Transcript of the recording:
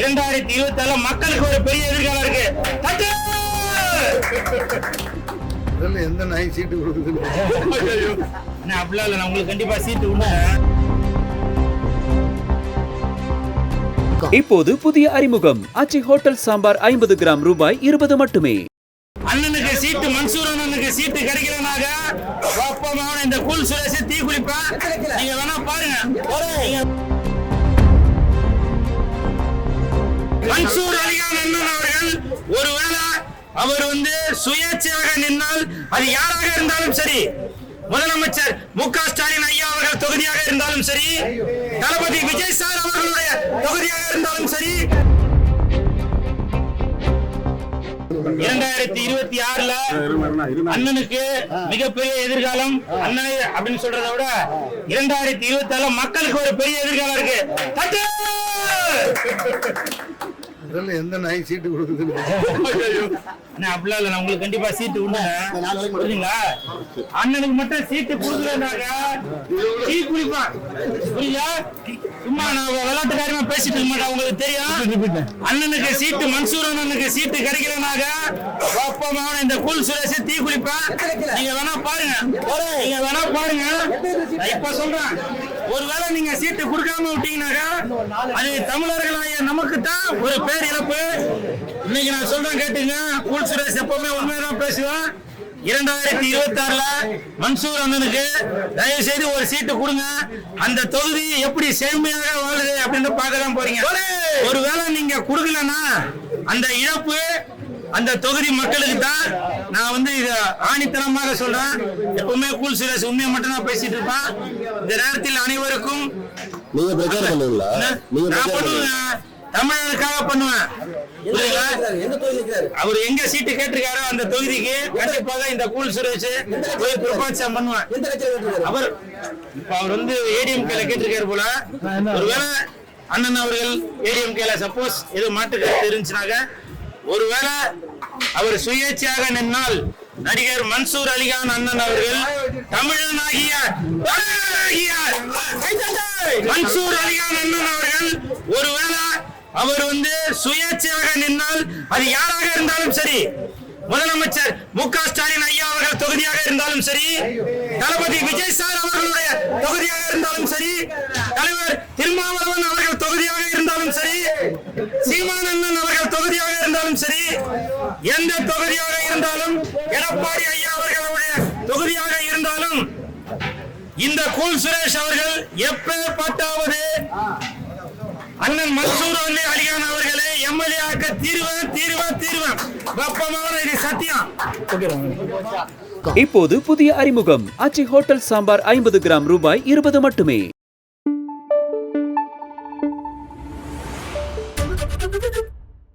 2027 மக்களுக்கு ஒரு பெரிய எதிர்காலம் இருக்கு. எந்த நாய் சீட்டு கொடுக்குது? அப்படிலாம் இல்லை, உங்களுக்கு கண்டிப்பா சீட்டு உண்டு. இப்போது புதிய அறிமுகம் ஆச்சி ஹோட்டல் சாம்பார் 50 கிராம் ரூபாய் 20 மட்டுமே. அண்ணனுக்கு சீட்டு, மன்சூர் அண்ணனுக்கு சீட்டு கிடைக்கலனாக இந்த கூல் சுரேஷ் தீ குளிப்பேன். நீங்க வேணா பாருங்க. மன்சூர் அலிகான் அண்ணன் அவர்கள் ஒருவேளை அவர் சுயேட்சையாக நின்னால், அது யாராக இருந்தாலும் சரி, முதலமைச்சர் மு.க. ஸ்டாலின் ஐயா அவர்கள் தொகுதியாக இருந்தாலும் சரி, தளபதி விஜய் சார் அவர்களுடைய தொகுதியாக இருந்தாலும் சரி, 2026ல அண்ணனுக்கு மிகப்பெரிய எதிர்காலம். அண்ணனை அப்படின்னு சொல்றதை விட 2027 மக்களுக்கு ஒரு பெரிய எதிர்காலம் இருக்கு. எந்த நாய் சீட்டு கொடுக்குது? அப்படிலாம் இல்ல, உங்களுக்கு கண்டிப்பா சீட்டு உண்டு. புரியுதுங்களா? அண்ணனுக்கு மட்டும் சீட்டு கொடுக்கலனாக்க டீ குடிப்பான். புரியுதா? சும்மா நான் விளையாட்டுக்காரமா பேசிட்டு இருக்க மாட்டேன். உங்களுக்கு தெரியும், அண்ணனுக்கு சீட்டு, மன்சூர் அண்ணனுக்கு சீட்டு கிடைக்கலனாக்க இந்த கூல் சுரேஷ் தீ குளிப்பான். நீங்க வேணா பாருங்க, நீங்க வேணா பாருங்க. இப்ப சொல்றேன், ஒருவேளை நீங்க சீட்டு கொடுக்காம விட்டீங்கன்னாக்கா அது தமிழர்களாய நமக்கு தான் ஒரு பேர் இழப்பு. இன்னைக்கு நான் சொல்றேன் கேட்டுங்க, கூல் சுரேஷ் எப்பவுமே உண்மைதான் பேசுவேன். 2026ல மன்சூர் அண்ணனுக்கு தயவு செய்து ஒரு சீட்டு கொடுங்க. அந்த தொகுதி எப்படி செழுமையாக வாழுது அப்படின்னு பார்க்க தான் போறீங்க. ஒருவேளை நீங்க கொடுக்கலன்னா அந்த இழப்பு அந்த தொகுதி மக்களுக்கு தான். நான் இத ஆணித்தனமாக சொல்றேன். எப்பவுமே கூல் சுரேஷ் உண்மையை மட்டும் தான் பேசிட்டு இருப்பான். இந்த நேரத்தில் அனைவருக்கும் நீங்க பிரச்சாரம் பண்ணுவீங்களா? நான் பண்ணுவேன், தமிழனுக்காக பண்ணுவேன். அவர் எங்க சீட்டு கேட்டிருக்காரோ அந்த தொகுதிக்கு கண்டிப்பாக இந்த கூல் சுரேஷ் போய் பிரபாச்சம் பண்ணுவேன். அவர் இப்ப அவர் ஏடிஎம்கேல கேட்டிருக்காரு போல. ஒருவேளை அண்ணன் அவர்கள் ஏடிஎம்கேல சப்போஸ் ஏதோ மாற்று கருத்து இருந்துச்சுனாக்க, ஒருவேளை அவர் சுயேட்சையாக நின்னால் நடிகர் மன்சூர் அலிகான் அண்ணன் அவர்கள் தமிழனாகிய மன்சூர் அலிகான் அண்ணன் அவர்கள் ஒருவேளை அவர் சுயேட்சையாக நின்னால், அது யாராக இருந்தாலும் சரி, முதலமைச்சர் மு.க. ஸ்டாலின் ஐயா அவர்கள் தொகுதியாக இருந்தாலும் சரி, தளபதி விஜய் சார் அவர்களுடைய தொகுதியாக இருந்தாலும் சரி, தலைவர் திருமாவளவன் அவர்கள் தொகுதியாக இருந்தாலும் சரி, சீமான் அண்ணன் அவர்கள் தொகுதியாக இருந்தாலும் சரி, எந்த தொகுதியாக இருந்தாலும், எடப்பாடி ஐயா அவர்களுடைய தொகுதியாக இருந்தாலும், இந்த கூல் சுரேஷ் அவர்கள் எப்பேற்பட்டாவது அண்ணன் மன்சூர் அலிகான் அவர்களை எம்எல்ஏ ஆக்க தீர்வேன். வெப்பமான இது சத்தியம். இப்போது புதிய அறிமுகம் ஆச்சி ஹோட்டல் சாம்பார் 50 கிராம் ரூபாய் 20 மட்டுமே.